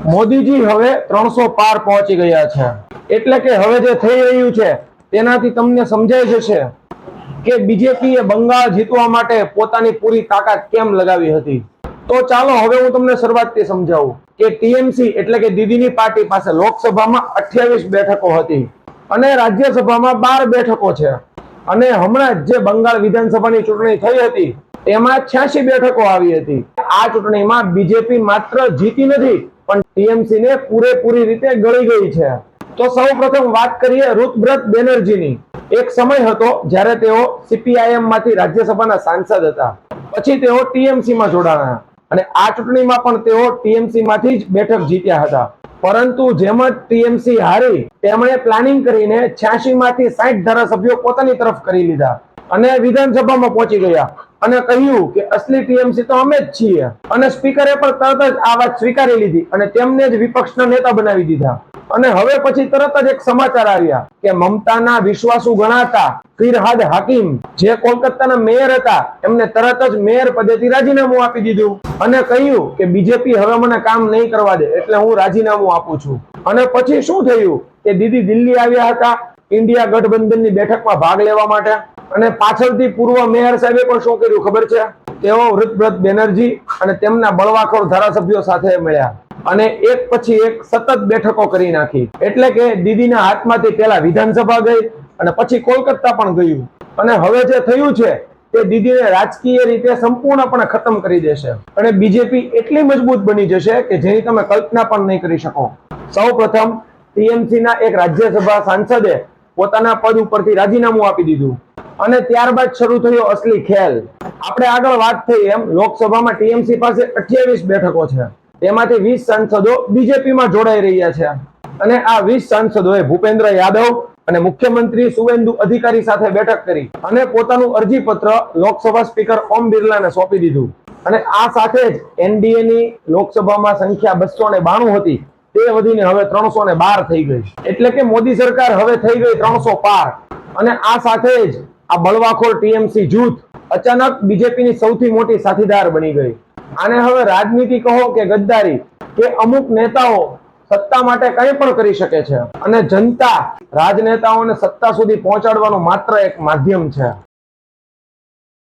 મોદીજી હવે 300 પાર પહોંચી ગયા છે। એટલે કે હવે જે થઈ રહ્યું છે તેનાથી તમને સમજાઈ જશે કે બીજેપી એ બંગાળ જીતવા માટે પોતાની પૂરી તાકાત કેમ લગાવી હતી। તો ચાલો હવે હું તમને શરૂઆતથી સમજાવું કે ટીએમસી એટલે કે દીદીની પાર્ટી પાસે લોકસભામાં 28 બેઠકો હતી અને રાજ્યસભામાં 12 બેઠકો છે અને હમણાં જે બંગાળ વિધાનસભાની ચૂંટણી થઈ હતી તેમાં 86 બેઠકો આવી હતી। આ ચૂંટણીમાં બીજેપી માત્ર જીતી નથી પણ ટીએમસી ને પૂરેપૂરી રીતે ગળી ગઈ છે। તો સૌપ્રથમ વાત કરીએ ઋતુવ્રત બેનર્જીની। એક સમય હતો જ્યારે તેઓ સીપીઆઈએમ માંથી રાજ્યસભાના સાંસદ હતા, પછી તેઓ ટીએમસી માં જોડાયા અને આ ચૂંટણીમાં પણ તેઓ ટીએમસી માંથી જ બેઠક જીત્યા હતા। પરંતુ જેમ જ ટીએમસી હારી તેમણે પ્લાનિંગ કરીને 86 માંથી 60 ધારાસભ્યો પોતાની તરફ કરી લીધા અને વિધાનસભામાં પહોંચી ગયા અને કહ્યું કે અસલી ટીએમસી તો અમે જ છીએ અને સ્પીકરે પણ તરત જ આ વાત સ્વીકારી લીધી અને તેમને જ વિપક્ષના નેતા બનાવી દીધા। અને હવે પછી તરત જ એક સમાચાર આવ્યા કે મમતાના વિશ્વાસુ ગણાતા ફિરહાદ હાકિમ જે કોલકાતાના મેયર હતા એમને તરત જ મેયર પદેથી રાજીનામું આપી દીધું અને કહ્યું કે બીજેપી હવે મને કામ નહીં કરવા દે એટલે હું રાજીનામું આપું છું। અને પછી શું થયું કે દીદી દિલ્હી આવ્યા હતા ઇન્ડિયા ગઠબંધનની બેઠકમાં ભાગ લેવા માટે અને પાછળથી પૂર્વ મેયર સાહેબે પણ શું કર્યું ખબર છે? તેઓ ઋતુવ્રત બેનર્જી અને તેમના બળવાખોર ધારાસભ્યો સાથે મળ્યા અને એક પછી એક સતત બેઠકો કરી નાખી। એટલે કે દીદીના હાથમાંથી પહેલા વિધાનસભા ગઈ અને પછી કોલકાતા પણ ગયું અને હવે જે થયું છે તે દીદીને રાજકીય રીતે સંપૂર્ણપણે ખતમ કરી દેશે અને બીજેપી એટલી મજબૂત બની જશે કે જેની તમે કલ્પના પણ નહીં કરી શકો। સૌપ્રથમ ટીએમસી ના એક રાજ્યસભા સાંસદે પોતાના પદ ઉપરથી રાજીનામું આપી દીધું અને ત્યારબાદ શરૂ થયો અસલી ખેલ। આપણે આગળ વાત થઈ એમ લોકસભામાં ટીએમસી પાસે 28 બેઠકો છે, તેમાંથી 20 સાંસદો બીજેપીમાં જોડાઈ રહ્યા છે અને આ 20 સાંસદોએ ભૂપેન્દ્ર યાદવ અને મુખ્યમંત્રી શુવેન્દુ અધિકારી સાથે બેઠક કરી અને પોતાનું અરજીપત્ર લોકસભા સ્પીકર ઓમ બિરલાને સોંપી દીધું અને આ સાથે જ એનડીએ ની લોકસભામાં સંખ્યા 292 હતી તે વધીને હવે 312 થઈ ગઈ। એટલે કે મોદી સરકાર હવે થઈ ગઈ 300 પાર અને આ સાથે જ આ બળવાખોર ટીએમસી જૂથ અચાનક બીજેપીની સૌથી મોટી સાથીદાર બની ગઈ। આને હવે રાજનીતિ કહો કે ગદ્દારી કે અમુક નેતાઓ સત્તા માટે કંઈ પણ કરી શકે છે અને જનતા રાજનેતાઓને સત્તા સુધી પહોંચાડવાનું માત્ર એક માધ્યમ છે।